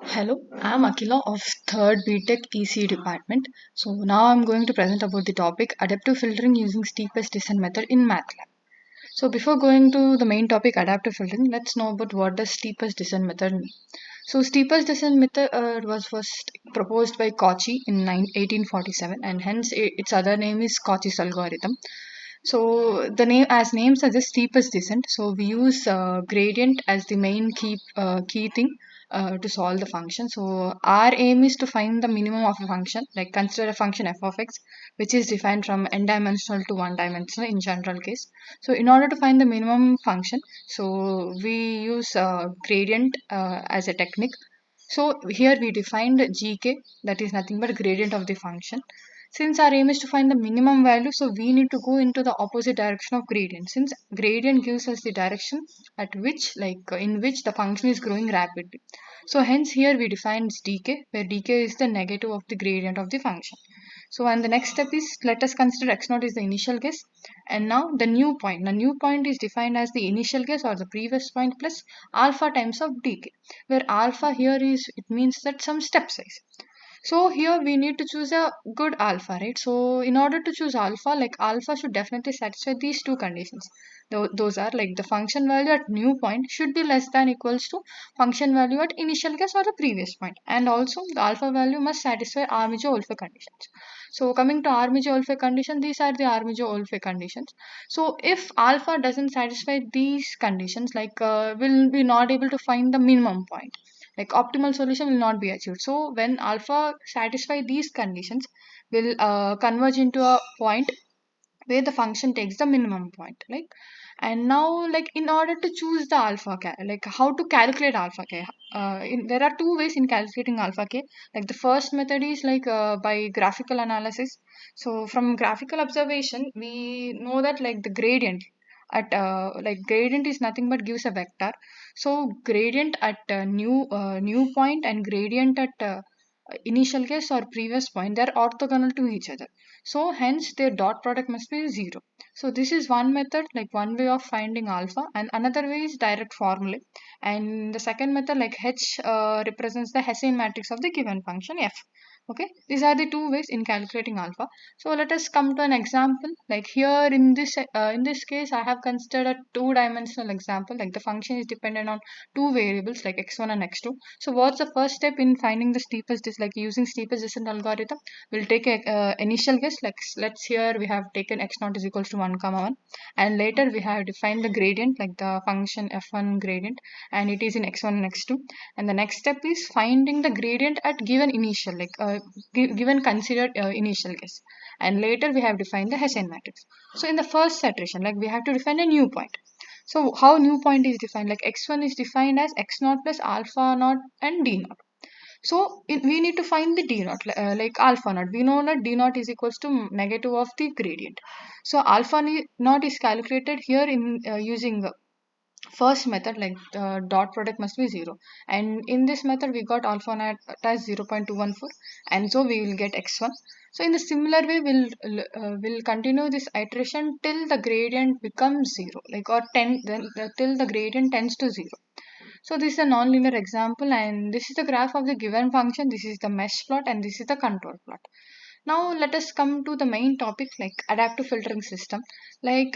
Hello, I'm Akila of 3rd BTech EC department. So now I'm going to present about the topic adaptive filtering using steepest descent method in MATLAB. So before going to the main topic adaptive filtering, let's know about what does steepest descent method mean. So steepest descent method was first proposed by Cauchy in 1847 and hence its other name is Cauchy's algorithm. So the name as name suggests steepest descent. So we use gradient as the main key thing to solve the function. So our aim is to find the minimum of a function. Like consider a function f of x, which is defined from n-dimensional to one-dimensional in general case. So in order to find the minimum function, so we use gradient as a technique. So here we defined gk, that is nothing but gradient of the function. Since our aim is to find the minimum value, so we need to go into the opposite direction of gradient. Since gradient gives us the direction at which, in which the function is growing rapidly. So hence here we define dk, where dk is the negative of the gradient of the function. So and the next step is let us consider x naught is the initial guess, and now the new point. The new point is defined as the initial guess or the previous point plus alpha times of dk, where alpha here is it means that some step size. So here we need to choose a good alpha, right? So in order to choose alpha, like alpha should definitely satisfy these two conditions. Those are like the function value at new point should be less than equals to function value at initial guess or the previous point. And also the alpha value must satisfy Armijo-Olfe conditions. So coming to Armijo-Olfe condition, these are the Armijo-Olfe conditions. So if alpha doesn't satisfy these conditions, we'll be not able to find the minimum point, like optimal solution will not be achieved. So when alpha satisfy these conditions, will converge into a point where the function takes the minimum point, like. And now like in order to choose the like how to calculate alpha k, there are two ways in calculating alpha k. Like the first method is by graphical analysis. So from graphical observation we know that like the gradient at gradient is nothing but gives a vector. So gradient at new point and gradient at initial guess or previous point, they are orthogonal to each other. So hence their dot product must be 0. So this is one method, like one way of finding alpha, and another way is direct formula. And the second method, like H represents the Hessian matrix of the given function f. Okay, these are the two ways in calculating alpha. So let us come to an example. Like here in this case, I have considered a two-dimensional example. Like the function is dependent on two variables like x1 and x2. So what's the first step in finding the steepest descent? Like using steepest descent algorithm, we'll take a initial guess. Like let's here we have taken x naught is equals to 1 comma 1, and later we have defined the gradient like the function f1 gradient, and it is in x1 and x2. And the next step is finding the gradient at given initial, given considered initial guess, and later we have defined the Hessian matrix. So in the first iteration, like we have to define a new point. So how new point is defined? Like x1 is defined as x naught plus alpha naught and d naught. So we need to find the d naught, like alpha naught. We know that d naught is equals to negative of the gradient. So naught is calculated here in using first method, like the dot product must be 0, and in this method we got alpha naught as 0.214, and so we will get x1. So in the similar way we'll continue this iteration till the gradient becomes 0, like or 10, then till the gradient tends to 0. So this is a nonlinear example, and this is the graph of the given function, this is the mesh plot, and this is the control plot. Now let us come to the main topic, like adaptive filtering system. Like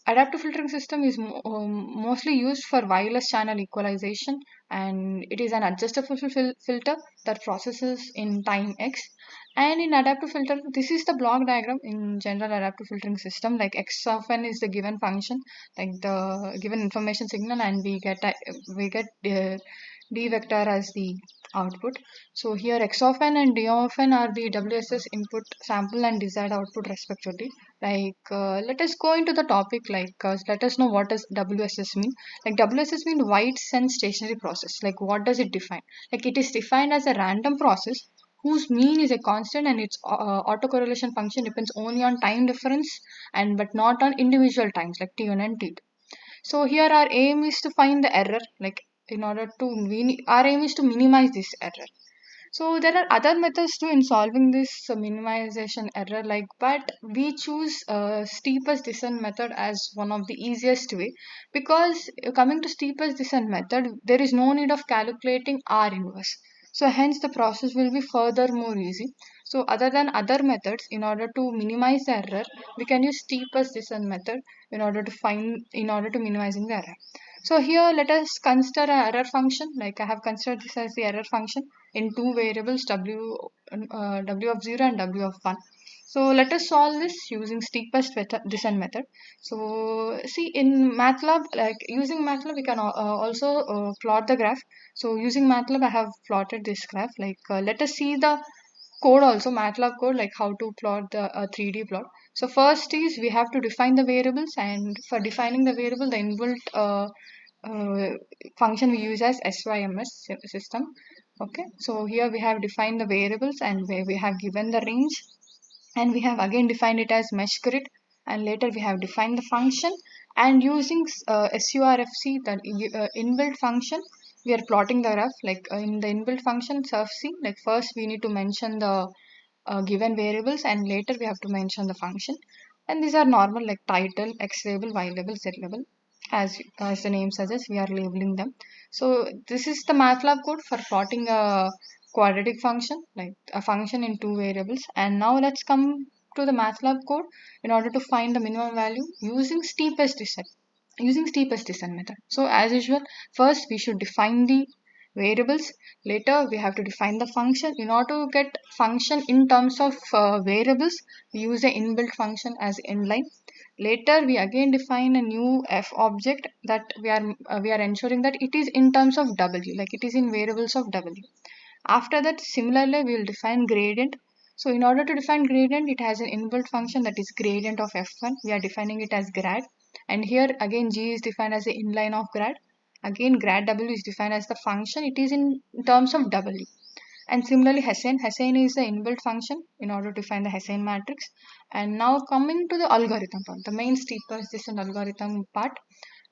adaptive filtering system is mostly used for wireless channel equalization, and it is an adjustable filter that processes in time x. And in adaptive filter, this is the block diagram in general adaptive filtering system. Like x of n is the given function, like the given information signal, and we get d vector as the output. So here x of n and d of n are the WSS input sample and desired output respectively. Let us go into the topic, let us know what does WSS mean. Like WSS mean wide sense stationary process. Like what does it define? Like it is defined as a random process whose mean is a constant and its autocorrelation function depends only on time difference and but not on individual times like t1 and t2. So here our aim is to find the error, like in order to our aim is to minimize this error. So there are other methods too in solving this minimization error, like, but we choose steepest descent method as one of the easiest way, because coming to steepest descent method, there is no need of calculating R inverse. So hence the process will be further more easy. So other than other methods, in order to minimize the error, we can use steepest descent method in order to minimizing the error. So here let us consider an error function, like I have considered this as the error function in two variables w of 0 and w of 1. So let us solve this using steepest descent method. So see, in MATLAB, like using MATLAB, we can also plot the graph. So using MATLAB, I have plotted this graph. Like let us see the code also, MATLAB code, like how to plot the 3D plot. So first is we have to define the variables, and for defining the variable, the inbuilt uh, function we use as SYMS system. Okay, so here we have defined the variables, and we have given the range, and we have again defined it as mesh grid, and later we have defined the function, and using surfc, the inbuilt function, we are plotting the graph. Like in the inbuilt function surfc, like first we need to mention the given variables, and later we have to mention the function, and these are normal, like title, x label, y label, z label, as the name suggests, we are labeling them. So this is the MATLAB code for plotting a quadratic function, like a function in two variables. And now let's come to the MATLAB code in order to find the minimum value using steepest descent method. So as usual, first we should define the variables, later we have to define the function. In order to get function in terms of variables, we use the inbuilt function as inline. Later we again define a new f object, that we are ensuring that it is in terms of w, like it is in variables of w. After that, similarly, we will define gradient. So in order to define gradient, it has an inbuilt function, that is gradient of f1. We are defining it as grad. And here again g is defined as the inline of grad. Again grad w is defined as the function. It is in terms of w. And similarly Hessian is the inbuilt function in order to find the Hessian matrix. And now coming to the algorithm part, the main steepest descent algorithm part.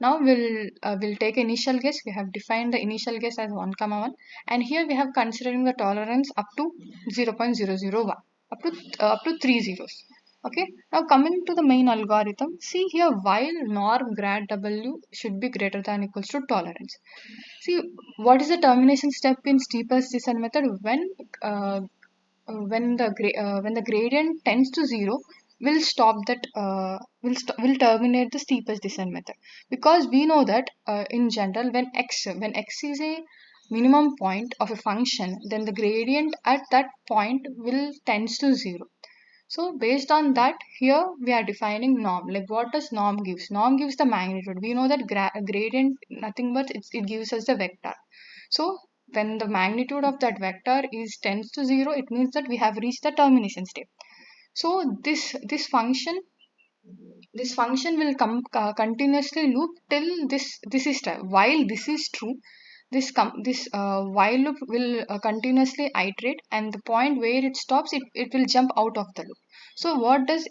Now we'll take initial guess. We have defined the initial guess as 1 comma 1, and here we have considering the tolerance up to 0.001, up to 3 zeros. Okay, now coming to the main algorithm, see here, while norm grad w should be greater than equals to tolerance. See, what is the termination step in steepest descent method? Uh, when the gradient tends to 0, we'll stop that, will terminate the steepest descent method, because we know that in general, when x is a minimum point of a function, then the gradient at that point will tends to 0. So based on that, here we are defining norm. Like what does norm gives? Norm gives the magnitude. We know that gradient nothing but it gives us the vector. So when the magnitude of that vector is tends to 0, it means that we have reached the termination step. So this function will come continuously loop till this is true. While this is true, this while loop will continuously iterate, and the point where it stops, it will jump out of the loop. So what is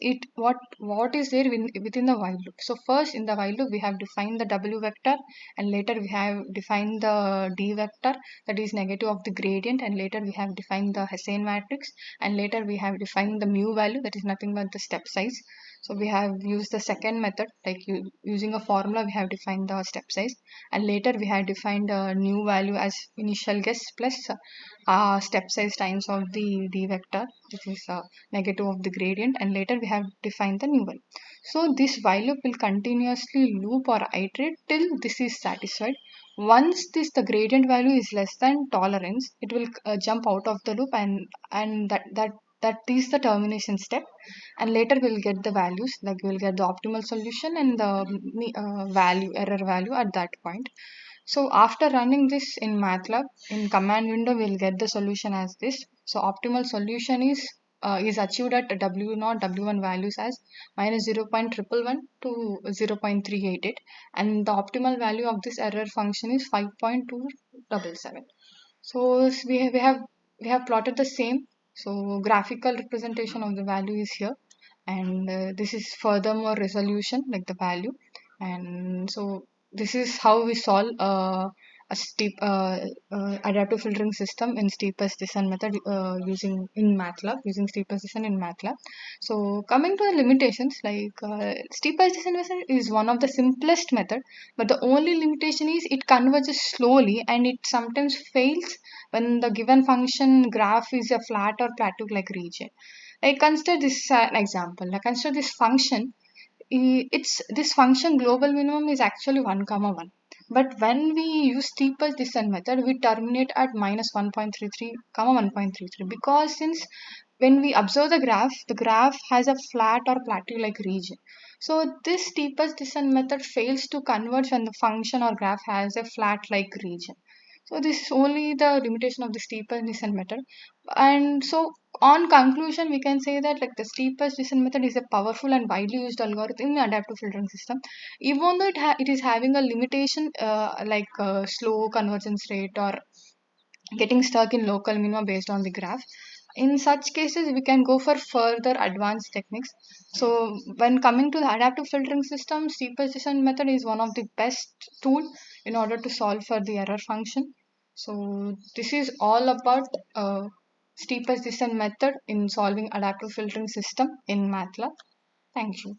there within the while loop? So first in the while loop we have defined the w vector, and later we have defined the d vector, that is negative of the gradient, and later we have defined the Hessian matrix, and later we have defined the mu value, that is nothing but the step size. So we have used the second method, like using a formula we have defined the step size, and later we have defined a new value as initial guess plus step size times of the d vector, which is negative of the gradient, and later we have defined the new value. So this while loop will continuously loop or iterate till this is satisfied. Once the gradient value is less than tolerance, it will jump out of the loop, and that is the termination step. And later we'll get the values, like we'll get the optimal solution and the error value at that point. So after running this in MATLAB in command window, we'll get the solution as this. So optimal solution is achieved at w0 w1 values as minus 0.111 to 0.388, and the optimal value of this error function is 5.277. So we have plotted the same. So graphical representation of the value is here, and this is furthermore resolution, like the value. And so this is how we solve a adaptive filtering system in steepest descent method using in MATLAB, using steepest descent in MATLAB. So coming to the limitations, like steepest descent method is one of the simplest method, but the only limitation is it converges slowly and it sometimes fails when the given function graph is a flat or plateau-like region. Like consider this example. Like consider this function. It's this function global minimum is actually 1 comma 1, but when we use steepest descent method we terminate at minus 1.33 comma 1.33, because since when we observe the graph has a flat or plateau like region. So this steepest descent method fails to converge when the function or graph has a flat like region. So this is only the limitation of the steepest descent method. And so on conclusion, we can say that like the steepest descent method is a powerful and widely used algorithm in adaptive filtering system. Even though it is having a limitation like slow convergence rate or getting stuck in local minima based on the graph. In such cases, we can go for further advanced techniques. So when coming to the adaptive filtering system, steepest descent method is one of the best tool in order to solve for the error function. So this is all about steepest descent method in solving adaptive filtering system in MATLAB. Thank you.